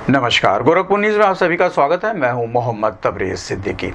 नमस्कार, गोरखपुर न्यूज में आप सभी का स्वागत है। मैं हूं मोहम्मद तबरेज सिद्दीकी।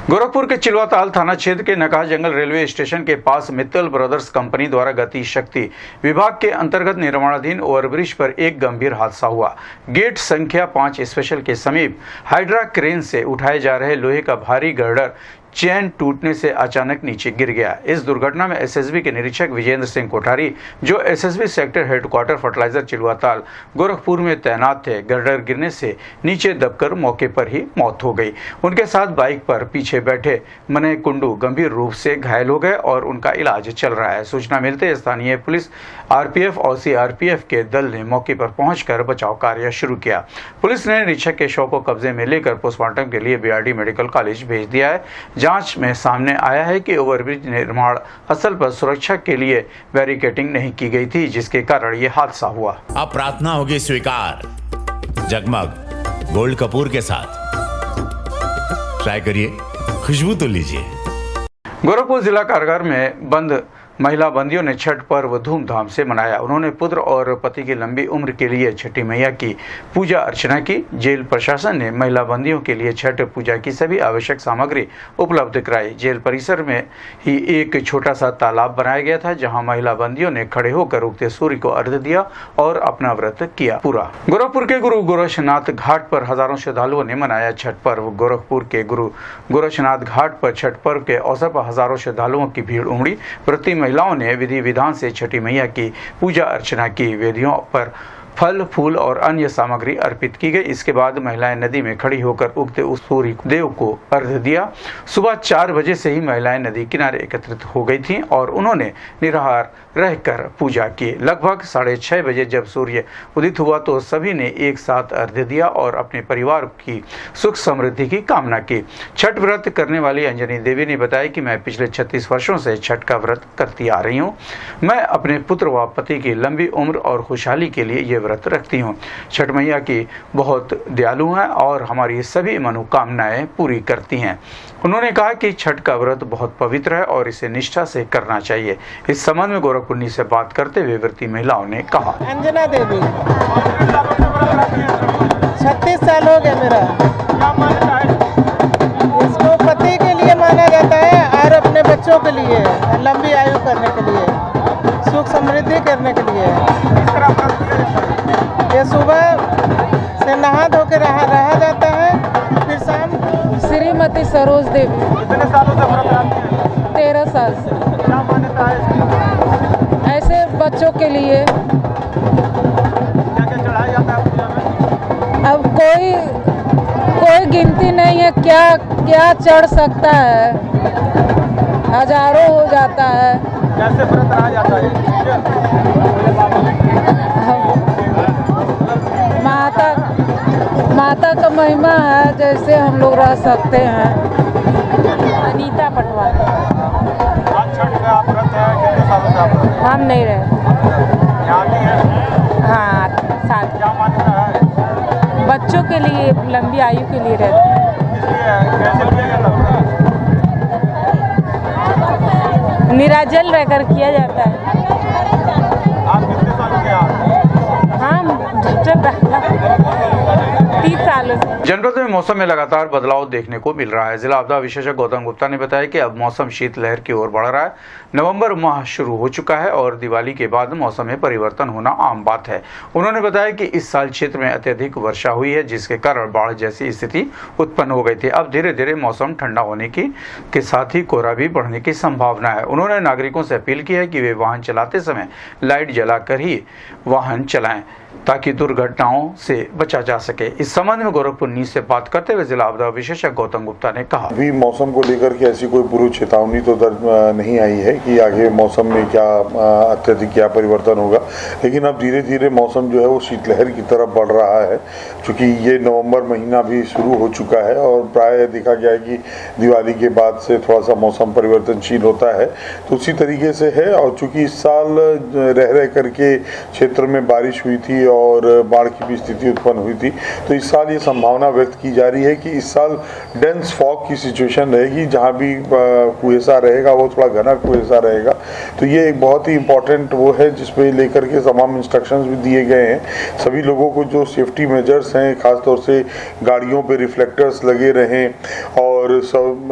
गोरखपुर के चिलवाताल थाना क्षेत्र के नकाश जंगल रेलवे स्टेशन के पास मित्तल ब्रदर्स कंपनी द्वारा गति शक्ति विभाग के अंतर्गत निर्माणाधीन ओवरब्रिज पर एक गंभीर हादसा हुआ। गेट संख्या 5 स्पेशल के समीप हाइड्रा क्रेन से उठाए जा रहे लोहे का भारी गर्डर चेन टूटने से अचानक नीचे गिर गया। इस दुर्घटना में एसएसबी के निरीक्षक विजेंद्र सिंह कोठारी, जो SSB sector headquarter fertilizer Chilwatal Gorakhpur में तैनात थे, गर्डर गिरने से नीचे दबकर मौके पर ही मौत हो गई। उनके साथ बाइक पर पीछे बैठे मने कुंडू गंभीर रूप से घायल हो गए और उनका इलाज चल रहा है। सूचना मिलते स्थानीय पुलिस, आरपीएफ और सीआरपीएफ के दल ने मौके पर पहुंचकर बचाव कार्य शुरू किया। पुलिस ने निरीक्षक के शव को कब्जे में लेकर पोस्टमार्टम के लिए बीआरडी मेडिकल कॉलेज भेज दिया है। जांच में सामने आया है कि ओवरब्रिज निर्माण स्थल पर सुरक्षा के लिए बैरिकेडिंग नहीं की गई थी, जिसके कारण ये हादसा हुआ। अब प्रार्थना होगी स्वीकार जगमग गोल्ड कपूर के साथ। ट्राई करिए, खुशबू तो लीजिए। गोरखपुर जिला कारागार में बंद महिला बंदियों ने छठ पर्व धूमधाम से मनाया। उन्होंने पुत्र और पति की लंबी उम्र के लिए छठी मैया की पूजा अर्चना की। जेल प्रशासन ने महिला बंदियों के लिए छठ पूजा की सभी आवश्यक सामग्री उपलब्ध कराई। जेल परिसर में ही एक छोटा सा तालाब बनाया गया था, जहां महिला बंदियों ने खड़े होकर उगते सूर्य को अर्घ्य दिया और अपना व्रत किया पूरा। गोरखपुर के गुरु गोरक्षनाथ घाट पर हजारों श्रद्धालुओं ने मनाया छठ पर्व। गोरखपुर के गुरु गोरक्षनाथ घाट पर छठ पर्व के अवसर पर हजारों श्रद्धालुओं की भीड़ उमड़ी। व्रती महिलाओं ने विधि विधान से छठी मैया की पूजा अर्चना की। वेदियों पर फल फूल और अन्य सामग्री अर्पित की गई। इसके बाद महिलाएं नदी में खड़ी होकर उगते उस सूर्य देव को अर्घ्य दिया। सुबह 4 बजे से ही महिलाएं नदी किनारे एकत्रित हो गई थीं और उन्होंने निराहार रहकर पूजा की। लगभग 6:30 बजे जब सूर्य उदित हुआ तो सभी ने एक साथ अर्घ्य दिया और अपने परिवार की सुख समृद्धि की कामना की। छठ व्रत करने वाली अंजनी देवी ने बताया कि मैं पिछले 36 वर्षों से छठ का व्रत करती आ रही हूँ। मैं अपने पुत्र व पति की लंबी उम्र और खुशहाली के लिए ये व्रत रखती हूँ। छठ मैया की बहुत दयालु है और हमारी सभी मनोकामनाएं पूरी करती हैं। उन्होंने कहा कि छठ का व्रत बहुत पवित्र है और इसे निष्ठा से करना चाहिए। इस संबंध में गोरखपुर से बात करते हुए व्रती महिलाओं ने कहा, अंजना देवी 36 साल हो गया मेरा। इसको पति के लिए माना जाता है और अपने बच्चों के लिए, लंबी आयु करने के लिए, सुख समृद्धि करने के लिए। ये सुबह से नहा धो के रहा जाता है, फिर शाम। श्रीमती सरोज देवी। कितने सालों से व्रत रखती हैं? 13 साल से। क्या मान्यता है इसकी? ऐसे बच्चों के लिए। क्या क्या चढ़ाया जाता है पूजा में? अब कोई गिनती नहीं है, क्या क्या चढ़ सकता है, हजारों हो जाता है। कैसे व्रत रहा जाता है? माता का महिमा है, जैसे हम लोग रह सकते हैं। अनीता पटवार। आज छठ का आप व्रत है, कितने सालों से आप व्रत हैं? हम नहीं रहे। यहाँ भी है? हाँ, साथ। क्या मान्यता है? बच्चों के लिए, लंबी आयु के लिए रहते हैं। इसलिए कैसे लिया जाता है? निराजल रहकर किया जाता है। आप कितने सालों के हैं? हम 30 सालों से। जनपद में मौसम में लगातार बदलाव देखने को मिल रहा है। जिला आपदा विशेषज्ञ गौतम गुप्ता ने बताया कि अब मौसम शीतलहर की ओर बढ़ रहा है। नवंबर माह शुरू हो चुका है और दिवाली के बाद मौसम में परिवर्तन होना आम बात है। उन्होंने बताया कि इस साल क्षेत्र में अत्यधिक वर्षा हुई है, जिसके कारण बाढ़ जैसी स्थिति उत्पन्न हो गई थी। अब धीरे धीरे मौसम ठंडा होने के साथ ही कोहरा भी बढ़ने की संभावना है। उन्होंने नागरिकों से अपील की है कि वे वाहन चलाते समय लाइट जलाकर ही वाहन चलाएं, ताकि दुर्घटनाओं से बचा जा सके। इस संबंध में गोरखपुर न्यूज से बात करते हुए जिला आपदा विशेषज्ञ गौतम गुप्ता ने कहा, अभी मौसम को लेकर के ऐसी कोई पूर्व चेतावनी तो दर्ज नहीं आई है कि आगे मौसम में क्या अत्यधिक क्या परिवर्तन होगा, लेकिन अब धीरे धीरे मौसम जो है वो शीतलहर की तरफ बढ़ रहा है। चूँकि ये नवंबर महीना भी शुरू हो चुका है और प्राय देखा गया है कि दिवाली के बाद से थोड़ा सा मौसम परिवर्तनशील होता है, तो उसी तरीके से है। और चूँकि इस साल रह करके क्षेत्र में बारिश हुई थी और बाढ़ की भी स्थिति उत्पन्न हुई थी। तो इस साल ये संभावना व्यक्त की जा रही है कि इस साल डेंस फॉग की सिचुएशन रहेगी, जहाँ भी कुहेसा रहेगा वो थोड़ा घना कुहेसा रहेगा। तो ये एक बहुत ही इम्पोर्टेंट वो है जिसपे लेकर के तमाम इंस्ट्रक्शंस भी दिए गए हैं। सभी लोगों को जो सेफ्टी मेजर्स हैं, खासतौर से गाड़ियों पे रिफ्लेक्टर्स लगे रहें और सब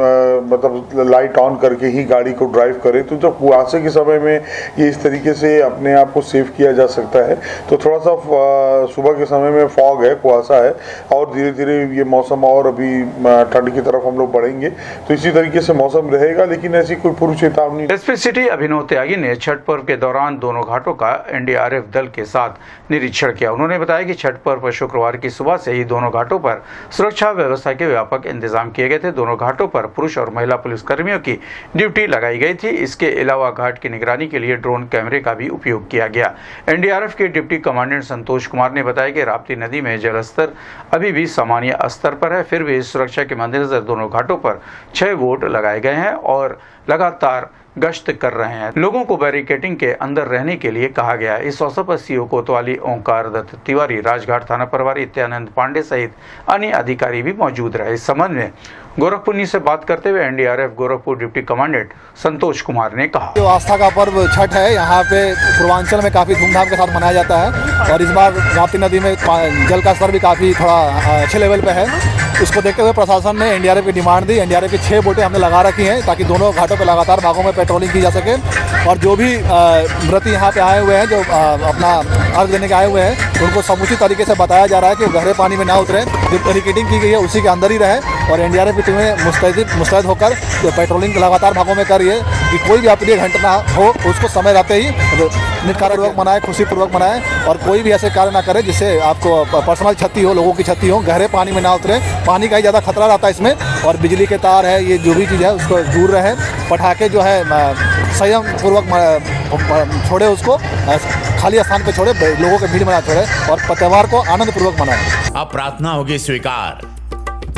मतलब लाइट ऑन करके ही गाड़ी को ड्राइव करें। तो जब कुहासे के समय में ये इस तरीके से अपने आप को सेव किया जा सकता है। तो थोड़ा सा सुबह के समय में फॉग है, कुहासा है और धीरे धीरे ये मौसम और अभी ठंड की तरफ हम लोग बढ़ेंगे। तो इसी तरीके से मौसम रहेगा, लेकिन ऐसी कोई पूर्व चेतावनी। एसपी सिटी अभिनव त्यागी ने छठ पर्व के दौरान दोनों घाटों का एनडीआरएफ दल के साथ निरीक्षण किया। उन्होंने बताया कि छठ पर्व पर शुक्रवार की सुबह से ही दोनों घाटों पर सुरक्षा व्यवस्था के व्यापक इंतजाम किए गए थे। दोनों घाटों पर पुरुष और महिला पुलिस कर्मियों की ड्यूटी लगाई गई थी। इसके अलावा घाट की निगरानी के लिए ड्रोन कैमरे का भी उपयोग किया गया। एनडीआरएफ के डिप्टी कमांडेंट संतोष कुमार ने बताया कि राप्ती नदी में जलस्तर अभी भी सामान्य स्तर पर है, फिर भी सुरक्षा के मद्देनजर दोनों घाटों पर 6 बोट लगाए गए हैं और लगातार गश्त कर रहे हैं। लोगों को बैरिकेडिंग के अंदर रहने के लिए कहा गया है। इस अवसर पर सीओ कोतवाली ओंकार दत्त तिवारी, राजघाट थाना प्रभारी नित्यानंद पांडे सहित अन्य अधिकारी भी मौजूद रहे। इस संबंध में गोरखपुर से बात करते हुए NDRF Gorakhpur deputy commandant Santosh Kumar ने कहा, जो आस्था का पर्व छठ है यहाँ पे पूर्वांचल में काफ़ी धूमधाम के साथ मनाया जाता है और इस बार राप्ती नदी में जल का स्तर भी काफ़ी थोड़ा अच्छे लेवल पे है। उसको देखते हुए प्रशासन ने एनडीआरएफ की डिमांड दी। एनडीआरएफ की 6 बोटें हमने लगा रखी हैं ताकि दोनों घाटों पर लगातार भागों में पेट्रोलिंग की जा सके। और जो भी व्रती यहाँ पे आए हुए हैं, जो अपना अर्घ देने के आए हुए हैं, उनको समुचित तरीके से बताया जा रहा है कि वो गहरे पानी में ना उतरें। जो बैरिकेडिंग की गई है उसी के अंदर ही रहे और एनडीआरएफ की टीमें मुस्तैद होकर पेट्रोलिंग लगातार भागों में कर रही है कि कोई भी अप्रिय घटना हो उसको समय रहते ही निष्कारपूर्वक मनाएं, खुशीपूर्वक मनाएं और कोई भी ऐसे कार्य ना करे जिससे आपको पर्सनल क्षति हो, लोगों की क्षति हो। गहरे पानी में ना उतरे, पानी का ही ज़्यादा खतरा रहता है इसमें। और बिजली के तार है, ये जो भी चीज़ है उसको दूर रहे। पटाखे जो है संयम पूर्वक छोड़े, उसको खाली स्थान पर छोड़े, लोगों के भीड़ में ना छोड़े और त्यौहार को आनंद पूर्वक मनाएं। अब प्रार्थना होगी स्वीकार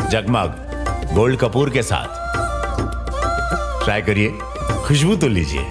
जगमग गोल्ड कपूर के साथ। ट्राई करिए, खुशबू तो लीजिए।